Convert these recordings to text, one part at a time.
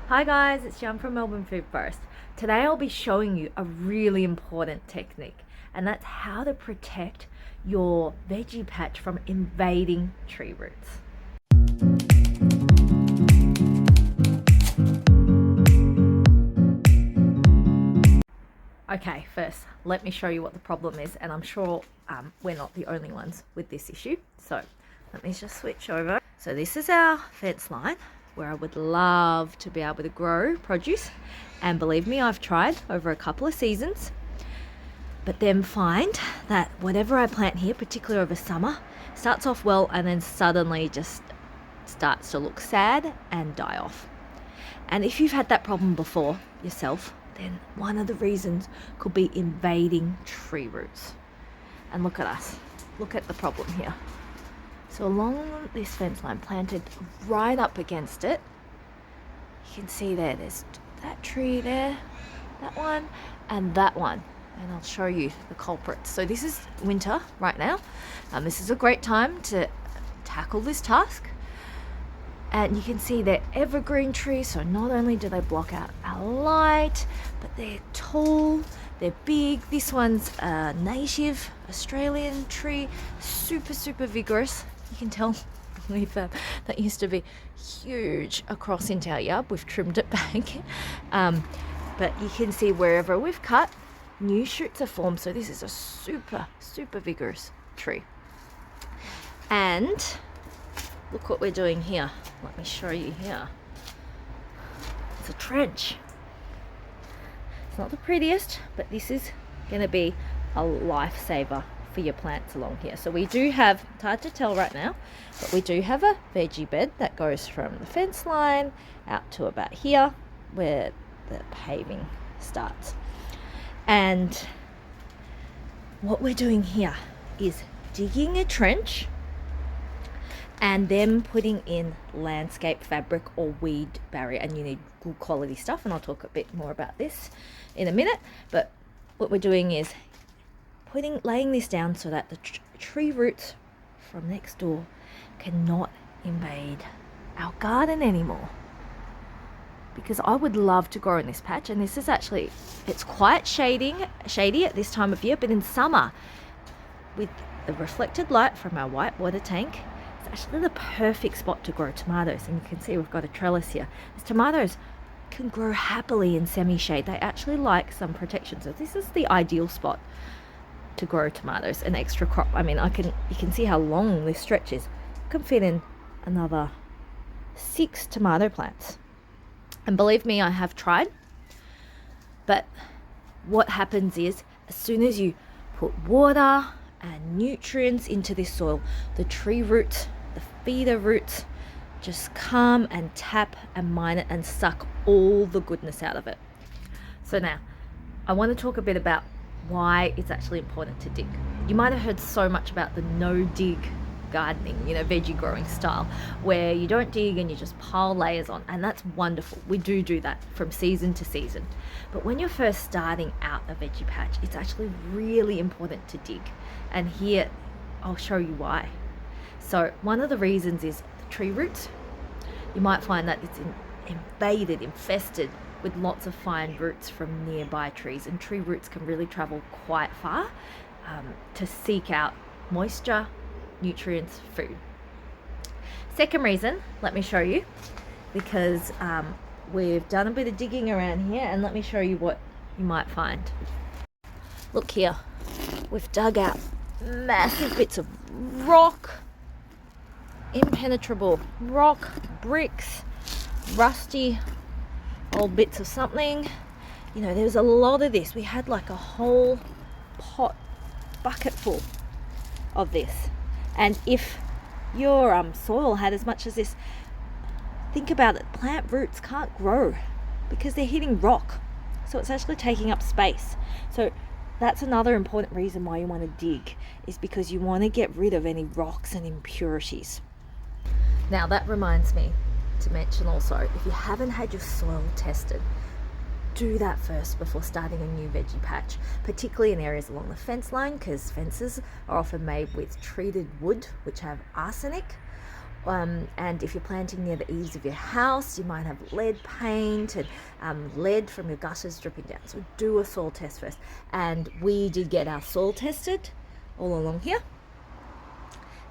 Hi guys, it's Jan from Melbourne Foodforest. Today I'll be showing you a really important technique, and that's how to protect your veggie patch from invading tree roots. Okay, first let me show you what the problem is, and I'm sure we're not the only ones with this issue. So let me just switch over. So this is our fence line where I would love to be able to grow produce, and believe me, I've tried over a couple of seasons, but then find that whatever I plant here, particularly over summer, starts off well and then suddenly just starts to look sad and die off. And if you've had that problem before yourself, then one of the reasons could be invading tree roots. And look at us, look at the problem here. So along this fence line, planted right up against it, you can see there's that tree there, that one, and that one. And I'll show you the culprits. So this is winter right now. This is a great time to tackle this task. And you can see they're evergreen trees, so not only do they block out our light, but they're tall, they're big. This one's a native Australian tree, super vigorous. You can tell that used to be huge across into our yard. We've trimmed it back. But you can see wherever we've cut, new shoots are formed. So this is a super vigorous tree. And look what we're doing here. Let me show you here. It's a trench. It's not the prettiest, but this is going to be a lifesaver for your plants along here. So we do have, it's hard to tell right now, but we do have a veggie bed that goes from the fence line out to about here where the paving starts. And what we're doing here is digging a trench and then putting in landscape fabric or weed barrier, and you need good quality stuff, and I'll talk a bit more about this in a minute. But what we're doing is laying this down so that the tree roots from next door cannot invade our garden anymore. Because I would love to grow in this patch, and this is actually, it's quite shady at this time of year, but in summer, with the reflected light from our white water tank, it's actually the perfect spot to grow tomatoes. And you can see we've got a trellis here. These tomatoes can grow happily in semi-shade. They actually like some protection, so this is the ideal spot to grow tomatoes, an extra crop. I mean, you can see how long this stretch is. You can fit in another 6 tomato plants. And believe me, I have tried. But what happens is, as soon as you put water and nutrients into this soil, the tree roots, the feeder roots, just come and tap and mine it and suck all the goodness out of it. So now, I want to talk a bit about why it's actually important to dig. You might have heard so much about the no-dig gardening, veggie growing style, where you don't dig and you just pile layers on, and that's wonderful. We do that from season to season. But when you're first starting out a veggie patch, it's actually really important to dig. And here, I'll show you why. So one of the reasons is the tree roots. You might find that it's infested with lots of fine roots from nearby trees, and tree roots can really travel quite far to seek out moisture, nutrients, food. Second reason, let me show you, because we've done a bit of digging around here, and let me show you what you might find. Look here, we've dug out massive bits of rock, impenetrable rock, bricks, rusty old bits of something. There's a lot of this. We had like a whole bucket full of this. And if your soil had as much as this, think about it, plant roots can't grow because they're hitting rock. So it's actually taking up space. So that's another important reason why you want to dig, is because you want to get rid of any rocks and impurities. Now that reminds me to mention also, if you haven't had your soil tested, do that first before starting a new veggie patch, particularly in areas along the fence line, because fences are often made with treated wood which have arsenic, And if you're planting near the eaves of your house, you might have lead paint and lead from your gutters dripping down. So do a soil test first. And we did get our soil tested all along here,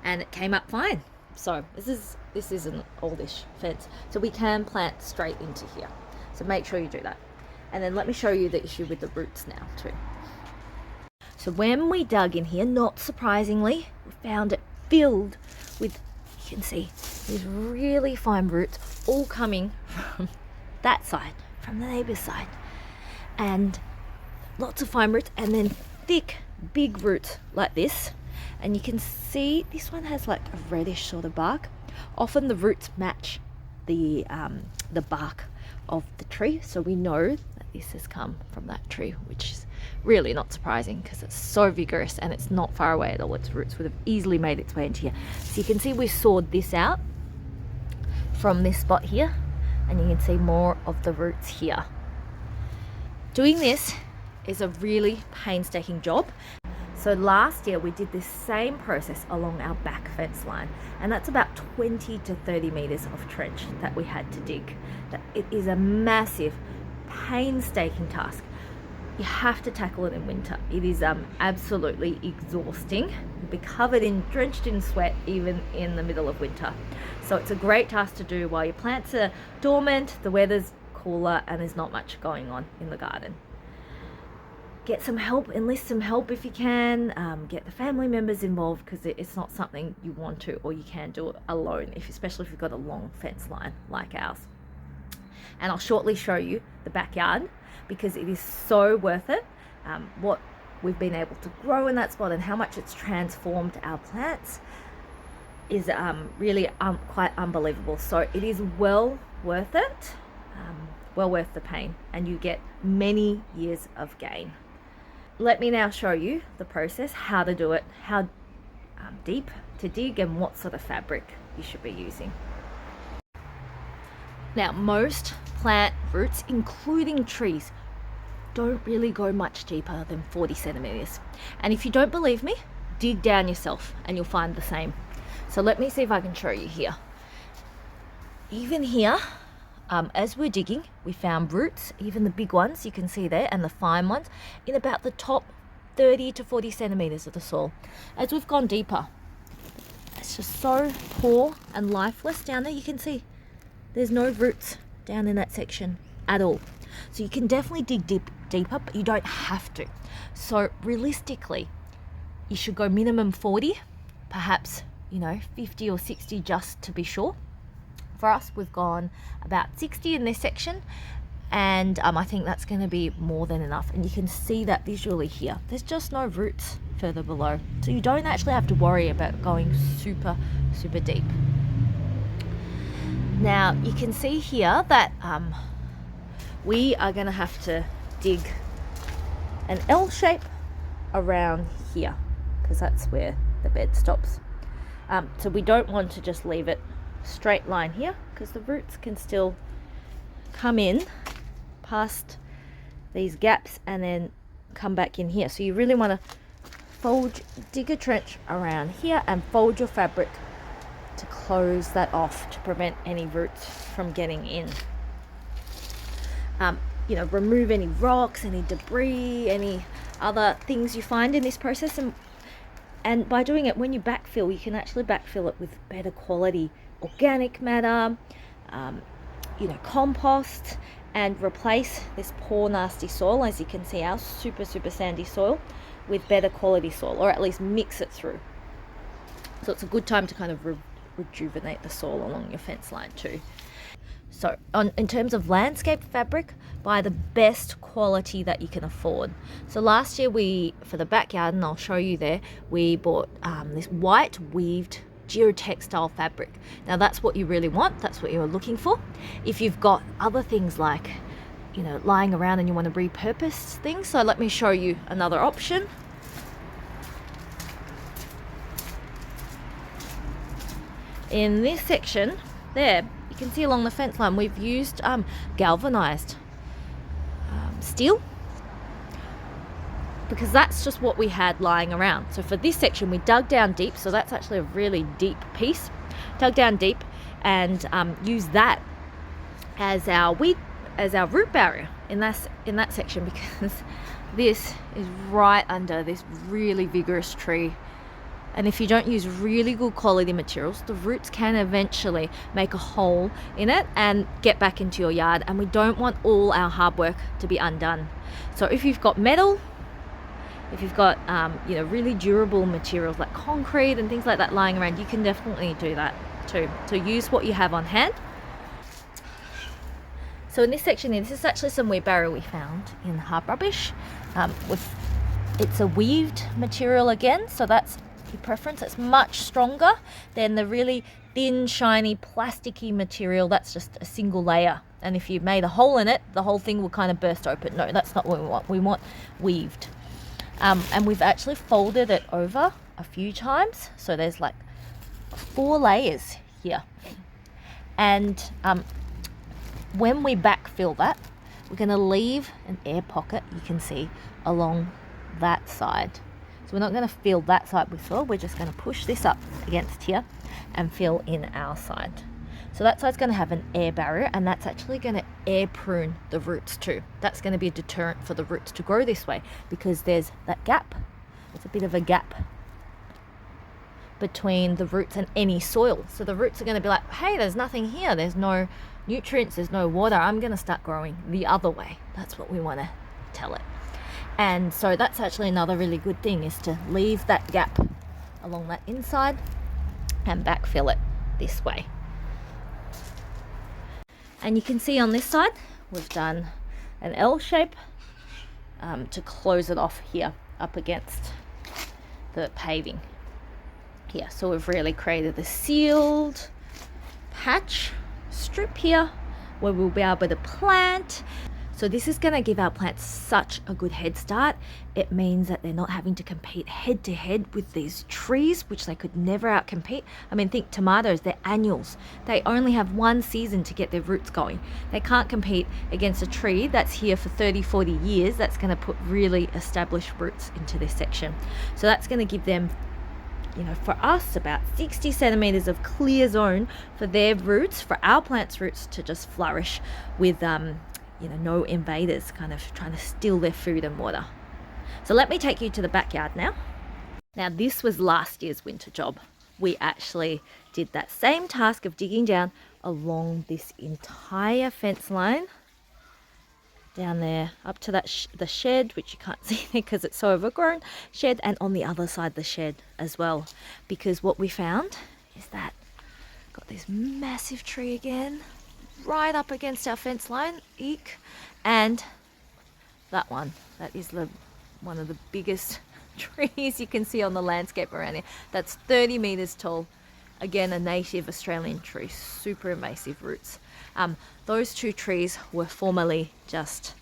and it came up fine. So this is an oldish fence, so we can plant straight into here. So make sure you do that. And then let me show you the issue with the roots now too. So when we dug in here, not surprisingly, we found it filled with, you can see, these really fine roots all coming from that side, from the neighbour's side. And lots of fine roots, and then thick, big roots like this. And you can see this one has like a reddish sort of bark. Often the roots match the bark of the tree, so we know that this has come from that tree, which is really not surprising because it's so vigorous and it's not far away at all. Its roots would have easily made its way into here. So you can see we sawed this out from this spot here, and you can see more of the roots here. Doing this is a really painstaking job. So last year we did this same process along our back fence line, and that's about 20 to 30 meters of trench that we had to dig. It is a massive, painstaking task. You have to tackle it in winter. It is absolutely exhausting. You'll be drenched in sweat even in the middle of winter. So it's a great task to do while your plants are dormant, the weather's cooler, and there's not much going on in the garden. Get some help, enlist some help if you can, get the family members involved, because it's not something you want to or you can do alone, especially if you've got a long fence line like ours. And I'll shortly show you the backyard, because it is so worth it, what we've been able to grow in that spot and how much it's transformed our plants is really quite unbelievable. So it is well worth it, well worth the pain, and you get many years of gain. Let me now show you the process, how to do it, how deep to dig, and what sort of fabric you should be using. Now, most plant roots, including trees, don't really go much deeper than 40 centimeters. And if you don't believe me, dig down yourself and you'll find the same. So let me see if I can show you here. Even here, as we're digging, we found roots, even the big ones you can see there, and the fine ones, in about the top 30 to 40 centimeters of the soil. As we've gone deeper, it's just so poor and lifeless down there. You can see there's no roots down in that section at all. So you can definitely dig deeper, but you don't have to. So realistically, you should go minimum 40, perhaps 50 or 60 just to be sure. For us, we've gone about 60 in this section, and I think that's going to be more than enough. And you can see that visually here. There's just no roots further below, so you don't actually have to worry about going super deep. Now you can see here that we are going to have to dig an L shape around here, because that's where the bed stops. So we don't want to just leave it straight line here, because the roots can still come in past these gaps and then come back in here. So you really want to dig a trench around here and fold your fabric to close that off to prevent any roots from getting in. Remove any rocks, any debris, any other things you find in this process, and by doing it, when you backfill, you can actually backfill it with better quality organic matter, compost, and replace this poor nasty soil, as you can see, our super sandy soil, with better quality soil, or at least mix it through. So it's a good time to kind of rejuvenate the soil along your fence line too. So in terms of landscape fabric, buy the best quality that you can afford. So last year for the backyard, and I'll show you there, we bought this white weaved geotextile fabric. Now that's what you really want, that's what you're looking for. If you've got other things like, lying around and you want to repurpose things, so let me show you another option. In this section there, you can see along the fence line, we've used galvanized steel, because that's just what we had lying around. So for this section, we dug down deep, so that's actually a really deep piece, dug down deep, and use that as our root barrier in that section, because this is right under this really vigorous tree. And if you don't use really good quality materials, the roots can eventually make a hole in it and get back into your yard, and we don't want all our hard work to be undone. So if you've got metal, if you've got really durable materials like concrete and things like that lying around, you can definitely do that too. So use what you have on hand. So in this section here, this is actually some wheelbarrow we found in hard rubbish. It's a weaved material again, so that's your preference. It's much stronger than the really thin, shiny, plasticky material that's just a single layer. And if you made a hole in it, the whole thing will kind of burst open. No, that's not what we want. We want weaved. And we've actually folded it over a few times. So there's like 4 layers here. And when we backfill that, we're going to leave an air pocket, you can see, along that side. So we're not going to fill that side with soil, we're just going to push this up against here and fill in our side. So that side's going to have an air barrier, and that's actually going to air prune the roots too. That's going to be a deterrent for the roots to grow this way, because there's that gap. It's a bit of a gap between the roots and any soil. So the roots are going to be like, hey, there's nothing here. There's no nutrients, there's no water. I'm going to start growing the other way. That's what we want to tell it. And so that's actually another really good thing, is to leave that gap along that inside and backfill it this way. And you can see on this side, we've done an L shape to close it off here up against the paving here. So we've really created a sealed patch strip here where we'll be able to plant. So this is going to give our plants such a good head start. It means that they're not having to compete head to head with these trees, which they could never outcompete. I mean, think tomatoes, they're annuals. They only have one season to get their roots going. They can't compete against a tree that's here for 30, 40 years that's going to put really established roots into this section. So that's going to give them, for us, about 60 centimeters of clear zone for their roots, for our plants' roots to just flourish with no invaders kind of trying to steal their food and water. So let me take you to the backyard now. Now this was last year's winter job. We actually did that same task of digging down along this entire fence line, down there up to that the shed, which you can't see because it's so overgrown, shed, and on the other side the shed as well, because what we found is that got this massive tree again right up against our fence line, and that is one of the biggest trees you can see on the landscape around here. That's 30 meters tall. Again, a native Australian tree, super invasive roots. Those 2 trees were formerly just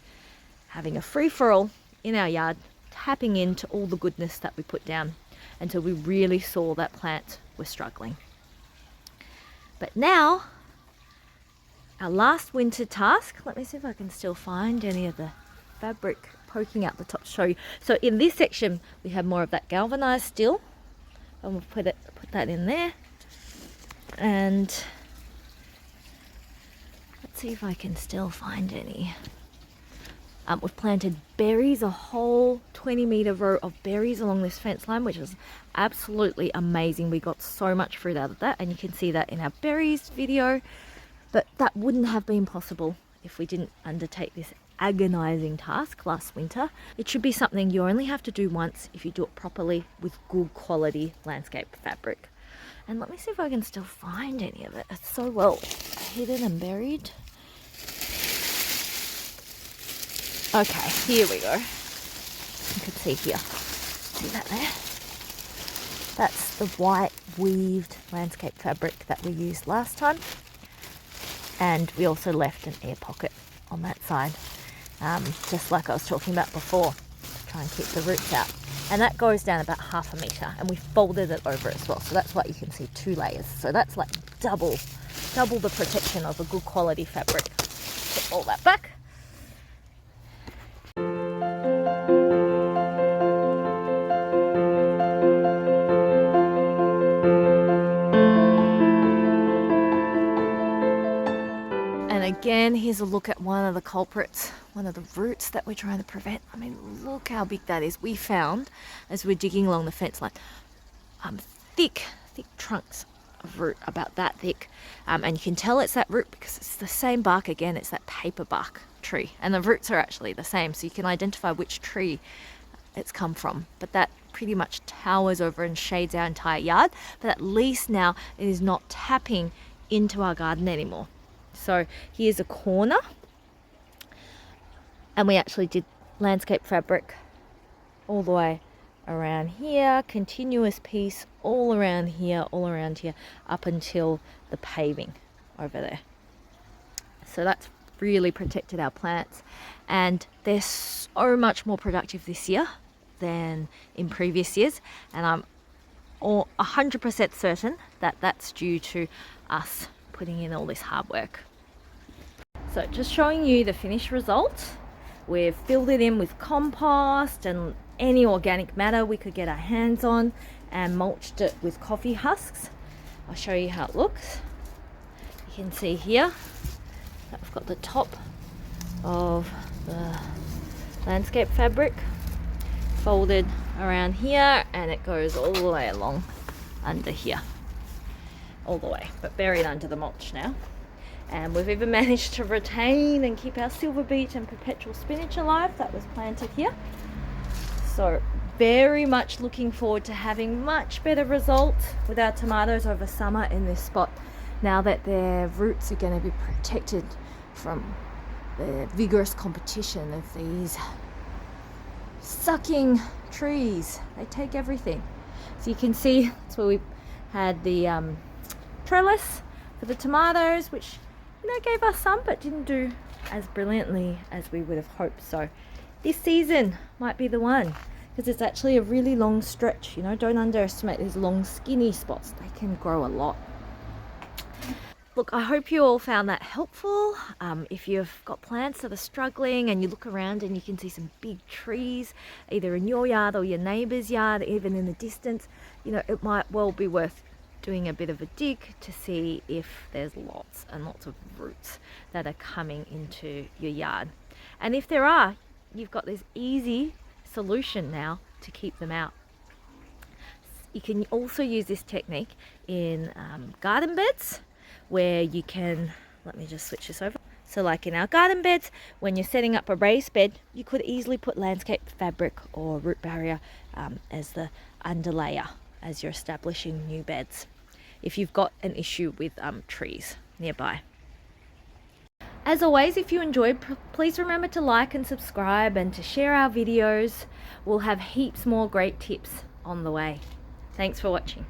having a free-for-all in our yard, tapping into all the goodness that we put down, until we really saw that plants were struggling. But now, our last winter task, let me see if I can still find any of the fabric poking out the top to show you. So in this section, we have more of that galvanized steel, and we'll put that in there. And let's see if I can still find any. We've planted berries, a whole 20-meter row of berries along this fence line, which is absolutely amazing. We got so much fruit out of that, and you can see that in our berries video. But that wouldn't have been possible if we didn't undertake this agonizing task last winter. It should be something you only have to do once if you do it properly with good quality landscape fabric. And let me see if I can still find any of it. It's so well hidden and buried. Okay, here we go. You can see here. See that there? That's the white weaved landscape fabric that we used last time. And we also left an air pocket on that side, just like I was talking about before, to try and keep the roots out. And that goes down about 1/2 meter, and we folded it over as well. So that's why you can see 2 layers. So that's like double the protection of a good quality fabric. Put all that back. one of the culprits, one of the roots that we're trying to prevent. I mean, look how big that is. We found, as we're digging along the fence line, thick trunks of root, about that thick. And you can tell it's that root because it's the same bark again. It's that paper bark tree. And the roots are actually the same. So you can identify which tree it's come from. But that pretty much towers over and shades our entire yard. But at least now it is not tapping into our garden anymore. So here's a corner, and we actually did landscape fabric all the way around here, continuous piece all around here, up until the paving over there. So that's really protected our plants, and they're so much more productive this year than in previous years, and I'm 100% certain that that's due to us putting in all this hard work. So just showing you the finished result. We've filled it in with compost and any organic matter we could get our hands on, and mulched it with coffee husks. I'll show you how it looks. You can see here that we've got the top of the landscape fabric folded around here, and it goes all the way along under here, all the way, but buried under the mulch now. And we've even managed to retain and keep our silver beet and perpetual spinach alive that was planted here. So very much looking forward to having much better results with our tomatoes over summer in this spot, now that their roots are going to be protected from the vigorous competition of these sucking trees. They take everything. So you can see that's where we had the trellis for the tomatoes, which gave us some but didn't do as brilliantly as we would have hoped. So this season might be the one, because it's actually a really long stretch. Don't underestimate these long skinny spots. They can grow a lot. Look, I hope you all found that helpful. If you've got plants that are struggling and you look around and you can see some big trees either in your yard or your neighbour's yard, even in the distance, it might well be worth doing a bit of a dig to see if there's lots and lots of roots that are coming into your yard. And if there are, you've got this easy solution now to keep them out. You can also use this technique in garden beds, where you can, let me just switch this over. So like in our garden beds, when you're setting up a raised bed, you could easily put landscape fabric or root barrier as the underlayer as you're establishing new beds, if you've got an issue with trees nearby. As always, if you enjoyed, please remember to like and subscribe and to share our videos. We'll have heaps more great tips on the way. Thanks for watching.